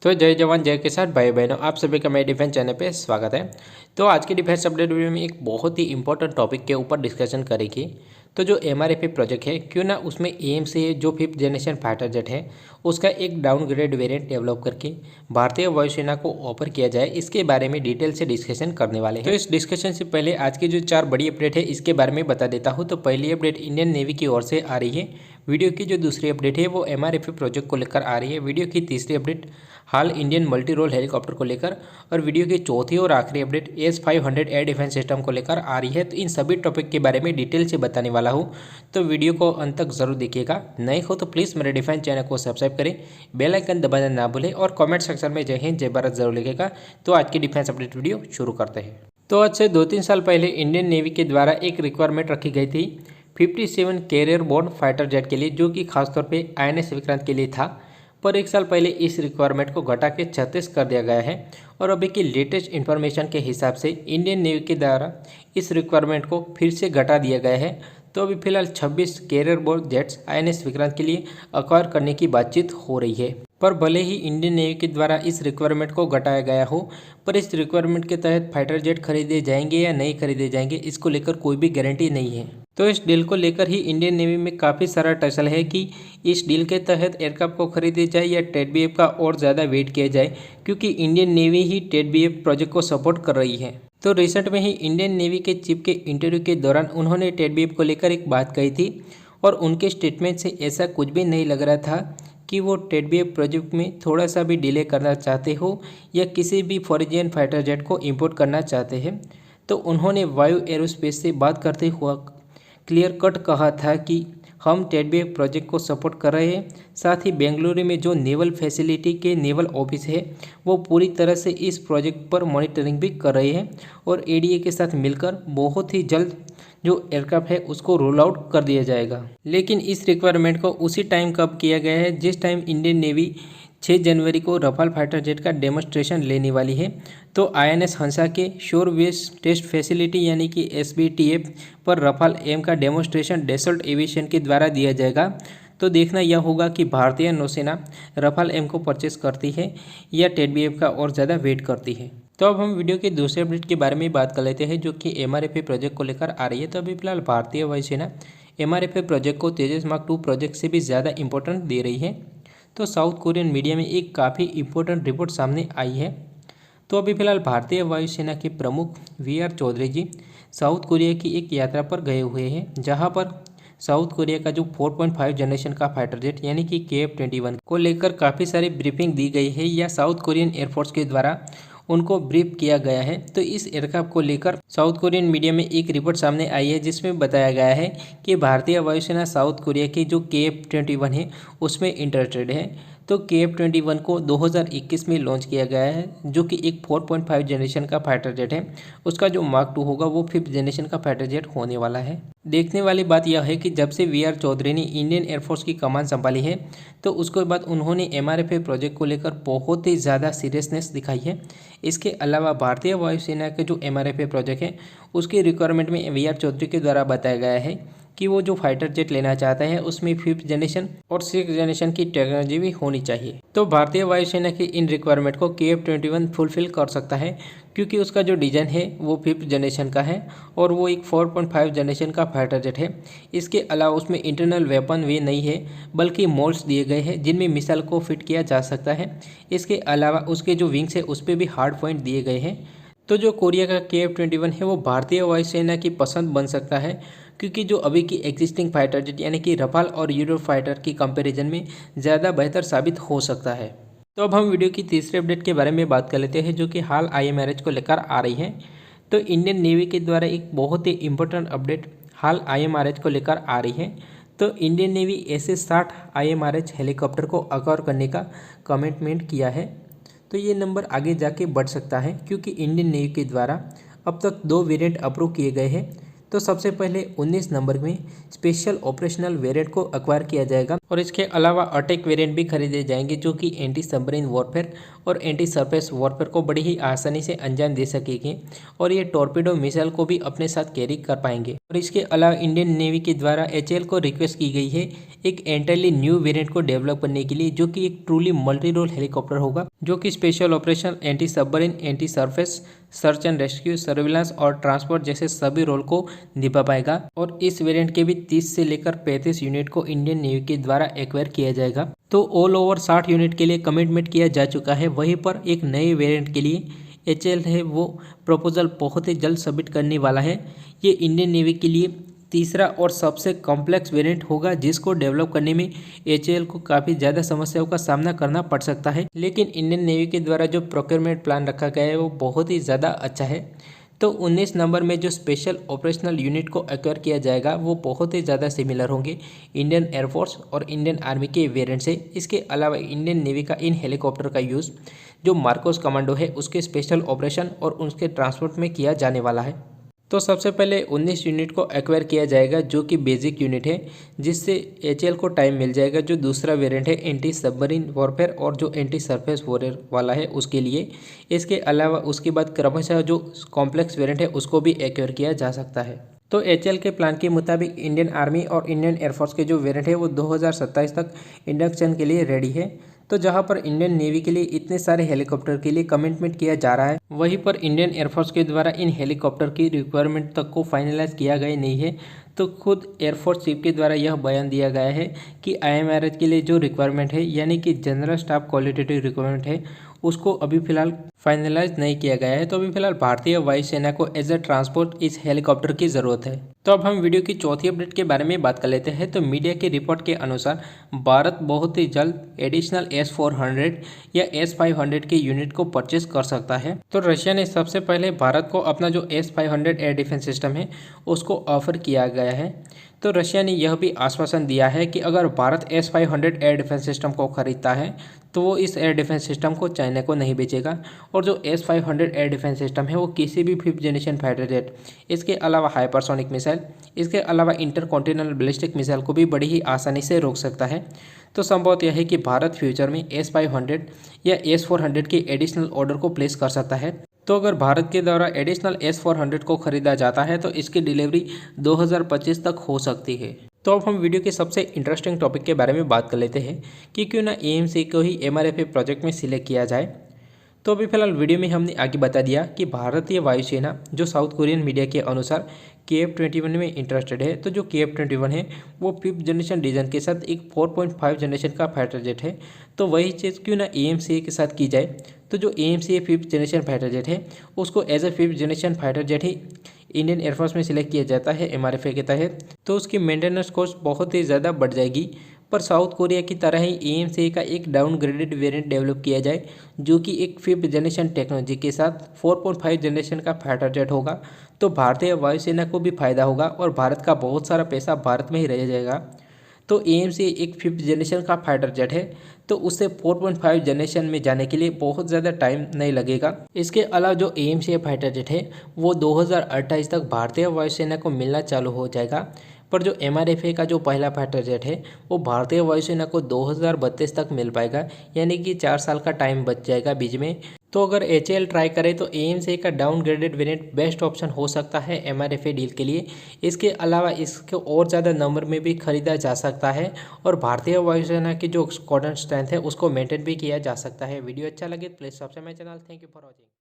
तो जय जवान जय किसान भाई बहनों, आप सभी का मेरे डिफेंस चैनल पे स्वागत है। तो आज की डिफेंस अपडेट वीडियो में एक बहुत ही इंपॉर्टेंट टॉपिक के ऊपर डिस्कशन करेगी। तो जो MRF प्रोजेक्ट है, क्यों ना उसमें एम से जो 5th जनरेशन फाइटर जेट है उसका एक डाउनग्रेड वेरिएंट डेवलप करके भारतीय वायुसेना को ऑफर किया जाए, इसके बारे में डिटेल से डिस्कशन करने वाले हैं। तो इस डिस्कशन से पहले आज की जो 4 बड़ी अपडेट है इसके बारे में बता देता हूँ। तो पहली अपडेट इंडियन नेवी की ओर से आ रही है। वीडियो की जो दूसरी अपडेट है वो MRF प्रोजेक्ट को लेकर आ रही है। वीडियो की तीसरी अपडेट हाल इंडियन मल्टी रोल हेलीकॉप्टर को लेकर, और वीडियो की चौथी और आखिरी update S-500 air defence system को लेकर आ रही है। तो इन सभी टॉपिक के बारे में डिटेल से बताने वाला हूँ, तो वीडियो को अंत तक जरूर देखिएगा। नए हो तो प्लीज़ मेरे डिफेंस चैनल को सब्सक्राइब करें, बेल आइकन दबाना ना भूलें और कमेंट सेक्शन में जय हिंद जय भारत जरूर लिखेगा। तो आज की डिफेंस अपडेट वीडियो शुरू करते हैं। तो आज से 2-3 साल पहले इंडियन नेवी के द्वारा एक रिक्वायरमेंट रखी गई थी 57 कैरियर बोर्ड फाइटर जेट के लिए, जो कि खासतौर पे INS विक्रांत के लिए था। पर 1 साल पहले इस रिक्वायरमेंट को घटा के 36 कर दिया गया है, और अभी की लेटेस्ट इन्फॉर्मेशन के हिसाब से इंडियन नेवी के द्वारा इस रिक्वायरमेंट को फिर से घटा दिया गया है। तो अभी फिलहाल 26 carrier board jets INS Vikrant के लिए अक्वायर करने की बातचीत हो रही है। पर भले ही इंडियन नेवी के द्वारा इस रिक्वायरमेंट को घटाया गया हो, पर इस रिक्वायरमेंट के तहत फाइटर जेट खरीदे जाएंगे या नहीं खरीदे जाएंगे, इसको लेकर कोई भी गारंटी नहीं है। तो इस डील को लेकर ही इंडियन नेवी में काफ़ी सारा टसल है कि इस डील के तहत एयरक्राफ्ट को खरीदे जाए या TEDBF का और ज़्यादा वेट किया जाए, क्योंकि इंडियन नेवी ही TEDBF प्रोजेक्ट को सपोर्ट कर रही है। तो रिसेंट में ही इंडियन नेवी के चीफ के इंटरव्यू के दौरान उन्होंने TEDBF को लेकर एक बात कही थी, और उनके स्टेटमेंट से ऐसा कुछ भी नहीं लग रहा था कि वो TEDBF प्रोजेक्ट में थोड़ा सा भी डिले करना चाहते हो या किसी भी फॉरेन फाइटर जेट को इंपोर्ट करना चाहते हैं। तो उन्होंने वायु एरोस्पेस से बात करते हुआ क्लियर कट कहा था कि हम TEDBF प्रोजेक्ट को सपोर्ट कर रहे हैं। साथ ही बेंगलुरु में जो नेवल फैसिलिटी के नेवल ऑफिस है वो पूरी तरह से इस प्रोजेक्ट पर मॉनिटरिंग भी कर रहे हैं, और ADA के साथ मिलकर बहुत ही जल्द जो एयरक्राफ्ट है उसको रोल आउट कर दिया जाएगा। लेकिन इस रिक्वायरमेंट को उसी टाइम कब किया गया है जिस टाइम इंडियन नेवी 6 जनवरी को रफाल फाइटर जेट का डेमोन्स्ट्रेशन लेने वाली है। तो INS हंसा के शोर बेस टेस्ट फैसिलिटी यानी कि SBTF पर रफाल एम का डेमोन्स्ट्रेशन डैसल्ट एविएशन के द्वारा दिया जाएगा। तो देखना यह होगा कि भारतीय नौसेना रफाल एम को परचेस करती है या TEDBF का और ज़्यादा वेट करती है। तो अब हम वीडियो के दूसरे अपडेट के बारे में बात कर लेते हैं, जो कि MRF प्रोजेक्ट को लेकर आ रही है। तो अभी फिलहाल भारतीय वायुसेना MRF प्रोजेक्ट को तेजस मार्क 2 प्रोजेक्ट से भी ज़्यादा इंपॉर्टेंट दे रही है। तो साउथ कोरियन मीडिया में एक काफ़ी इंपॉर्टेंट रिपोर्ट सामने आई है। तो अभी फिलहाल भारतीय वायुसेना के प्रमुख VR चौधरी जी साउथ कोरिया की एक यात्रा पर गए हुए हैं, जहां पर साउथ कोरिया का जो 4.5 जनरेशन का फाइटर जेट यानी कि KF-21 को लेकर काफ़ी सारी ब्रीफिंग दी गई है, या साउथ कोरियन एयरफोर्स के द्वारा उनको ब्रीफ किया गया है। तो इस एयरक्राफ्ट को लेकर साउथ कोरियन मीडिया में एक रिपोर्ट सामने आई है, जिसमें बताया गया है कि भारतीय वायुसेना साउथ कोरिया की जो KF-21 है उसमें इंटरेस्टेड है। तो KF-21 को 2021 में लॉन्च किया गया है, जो कि एक 4.5 जनरेशन का फाइटर जेट है। उसका जो मार्क 2 होगा वो 5th जनरेशन का फाइटर जेट होने वाला है। देखने वाली बात यह है कि जब से VR चौधरी ने इंडियन एयरफोर्स की कमान संभाली है, तो उसके बाद उन्होंने MRF प्रोजेक्ट को लेकर बहुत ही ज़्यादा सीरियसनेस दिखाई है। इसके अलावा भारतीय वायुसेना के जो MRF प्रोजेक्ट है उसकी रिक्वायरमेंट में VR चौधरी के द्वारा बताया गया है कि वो जो फाइटर जेट लेना चाहता है उसमें 5th जनरेशन और 6th जनरेशन की टेक्नोलॉजी भी होनी चाहिए। तो भारतीय वायुसेना की इन रिक्वायरमेंट को KF-21 फुलफिल कर सकता है, क्योंकि उसका जो डिज़ाइन है वो 5th जनरेशन का है, और वो एक 4.5 जनरेशन का फाइटर जेट है। इसके अलावा उसमें इंटरनल वेपन वे नहीं है, बल्कि मोल्ड्स दिए गए हैं जिनमें मिसाइल को फिट किया जा सकता है। इसके अलावा उसके जो विंग्स है उस पर भी हार्ड पॉइंट दिए गए हैं। तो जो कोरिया का KF-21 है वो भारतीय वायुसेना की पसंद बन सकता है, क्योंकि जो अभी की एग्जिस्टिंग फाइटर जेट यानी कि रफाल और यूरो फाइटर की कंपैरिजन में ज़्यादा बेहतर साबित हो सकता है। तो अब हम वीडियो की तीसरे अपडेट के बारे में बात कर लेते हैं, जो कि हाल IMRH को लेकर आ रही है। तो इंडियन नेवी के द्वारा एक बहुत ही इंपॉर्टेंट अपडेट हाल IMRH को लेकर आ रही है। तो Indian navy SS-60 IMRH helicopter को अक्वायर करने का कमिटमेंट किया है। तो ये नंबर आगे जाके बढ़ सकता है, क्योंकि इंडियन नेवी के द्वारा अब तक 2 वेरिएंट अप्रूव किए गए हैं। तो सबसे पहले 19 नंबर में स्पेशल ऑपरेशनल वेरिएंट को अक्वायर किया जाएगा, और इसके अलावा अटैक वेरिएंट भी खरीदे जाएंगे जो कि एंटी सबमरीन वॉरफेयर और एंटी सरफेस वॉरफेयर को बड़ी ही आसानी से अंजाम दे सकेंगे और ये टॉर्पेडो मिसाइल को भी अपने साथ कैरी कर पाएंगे। और इसके अलावा इंडियन नेवी के द्वारा एचएएल को रिक्वेस्ट की गई है एक एंटायरली न्यू वेरिएंट को डेवलप करने के लिए जो कि एक ट्रूली मल्टी रोल हेलीकॉप्टर होगा जो कि special operation, anti submarine, anti surface, search and rescue, surveillance और ट्रांसपोर्ट जैसे सभी रोल को निभा पाएगा। और इस वेरिएंट के भी 30 से लेकर 35 यूनिट को इंडियन नेवी के द्वारा एक्वायर किया जाएगा। तो ऑल ओवर 60 यूनिट के लिए कमिटमेंट किया जा चुका है। वहीं पर एक नए वेरिएंट के लिए एचएएल है वो प्रपोजल बहुत ही जल्द सबमिट करने वाला है। ये इंडियन नेवी के लिए तीसरा और सबसे कॉम्प्लेक्स वेरिएंट होगा जिसको डेवलप करने में एचएएल को काफ़ी ज़्यादा समस्याओं का सामना करना पड़ सकता है, लेकिन इंडियन नेवी के द्वारा जो प्रोक्योरमेंट प्लान रखा गया है वो बहुत ही ज़्यादा अच्छा है। तो 19 नंबर में जो स्पेशल ऑपरेशनल यूनिट को एक्वायर किया जाएगा वो बहुत ही ज़्यादा सिमिलर होंगे इंडियन एयरफोर्स और इंडियन आर्मी के वेरिएंट से। इसके अलावा इंडियन नेवी का इन हेलीकॉप्टर का यूज़ जो मार्कोस कमांडो है उसके स्पेशल ऑपरेशन और उसके ट्रांसपोर्ट में किया जाने वाला है। तो सबसे पहले 19 यूनिट को एक्वायर किया जाएगा जो कि बेसिक यूनिट है जिससे एचएएल को टाइम मिल जाएगा जो दूसरा वेरिएंट है एंटी सबमरीन वॉरफेयर और जो एंटी सरफेस वॉरफेयर वाला है उसके लिए। इसके अलावा उसके बाद क्रमशः जो कॉम्प्लेक्स वेरिएंट है उसको भी एक्वायर किया जा सकता है। तो एचएएल के प्लान के मुताबिक इंडियन आर्मी और इंडियन एयरफोर्स के जो वेरिएंट है वो 2027 तक इंडक्शन के लिए रेडी है। तो जहां पर इंडियन नेवी के लिए इतने सारे हेलीकॉप्टर के लिए कमिटमेंट किया जा रहा है वहीं पर इंडियन एयरफोर्स के द्वारा इन हेलीकॉप्टर की रिक्वायरमेंट तक को फाइनलाइज किया गया नहीं है। तो खुद एयरफोर्स चीफ के द्वारा यह बयान दिया गया है कि आईएमआरएच के लिए जो रिक्वायरमेंट है यानी कि जनरल स्टाफ क्वालिटेटिव रिक्वायरमेंट है उसको अभी फिलहाल फाइनलाइज नहीं किया गया है। तो अभी फिलहाल भारतीय वायुसेना को एज ए ट्रांसपोर्ट इस हेलीकॉप्टर की ज़रूरत है। तो अब हम वीडियो की चौथी अपडेट के बारे में बात कर लेते हैं। तो मीडिया की रिपोर्ट के अनुसार भारत बहुत ही जल्द एडिशनल S-400 या S-500 के यूनिट को परचेस कर सकता है। तो रशिया ने सबसे पहले भारत को अपना जो S-500 एयर डिफेंस सिस्टम है उसको ऑफर किया गया है। तो रशिया ने यह भी आश्वासन दिया है कि अगर Bharat S-500 air defence system को खरीदता है तो वो इस एयर डिफेंस सिस्टम को चाइना को नहीं बेचेगा। और जो S-500 एयर डिफेंस सिस्टम है वो किसी भी 5th जनरेशन फाइटर जेट, इसके अलावा हाइपरसोनिक मिसाइल, इसके अलावा इंटरकॉन्टिनेंटल बैलिस्टिक मिसाइल को भी बड़ी ही आसानी से रोक सकता है। तो संभवत यह है कि भारत फ्यूचर में S-500 या S-400 के एडिशनल ऑर्डर को प्लेस कर सकता है। तो अगर भारत के द्वारा एडिशनल S-400 को खरीदा जाता है तो इसकी डिलीवरी 2025 तक हो सकती है। तो अब हम वीडियो के सबसे इंटरेस्टिंग टॉपिक के बारे में बात कर लेते हैं कि क्यों ना AMC को ही MRFA प्रोजेक्ट में सिलेक्ट किया जाए। तो अभी फिलहाल वीडियो में हमने आगे बता दिया कि भारतीय वायुसेना जो साउथ कोरियन मीडिया के अनुसार KF-21 में इंटरेस्टेड है। तो जो KF-21 है वो 5th जनरेशन डिज़ाइन के साथ एक 4.5 जनरेशन का फाइटर जेट है। तो वही चीज़ क्यों ना AMCA के साथ की जाए। तो जो AMCA 5th generation fighter jet है उसको as a 5th generation fighter jet ही इंडियन एयरफोर्स में सिलेक्ट किया जाता है MRFA के तहत। तो उसकी मेंटेनेंस कॉस्ट बहुत ही ज़्यादा बढ़ जाएगी। पर साउथ कोरिया की तरह ही AMCA का एक डाउनग्रेडेड वेरिएंट डेवलप किया जाए जो कि एक 5th जनरेशन टेक्नोलॉजी के साथ 4.5 जनरेशन का फाइटर जेट होगा। तो भारतीय वायुसेना को भी फायदा होगा और भारत का बहुत सारा पैसा भारत में ही रह जाएगा। तो AMCA एक 5th जनरेशन का फाइटर जेट है तो उससे 4.5 जनरेशन में जाने के लिए बहुत ज़्यादा टाइम नहीं लगेगा। इसके अलावा जो AMCA फाइटर जेट है वो 2028 तक भारतीय वायुसेना को मिलना चालू हो जाएगा। पर जो MRFA का जो पहला फाइटर जेट है वो भारतीय वायुसेना को 2032 तक मिल पाएगा, यानी कि 4 साल का टाइम बच जाएगा बीच में। तो अगर HAL ट्राई करे तो AMCA का डाउनग्रेडेड वेरिएंट बेस्ट ऑप्शन हो सकता है MRFA डील के लिए। इसके अलावा इसको और ज़्यादा नंबर में भी खरीदा जा सकता है और भारतीय वायुसेना की जो स्क्वाड्रन स्ट्रेंथ है उसको मेंटेन भी किया जा सकता है। वीडियो अच्छा लगे तो please subscribe my channel. Thank you for watching.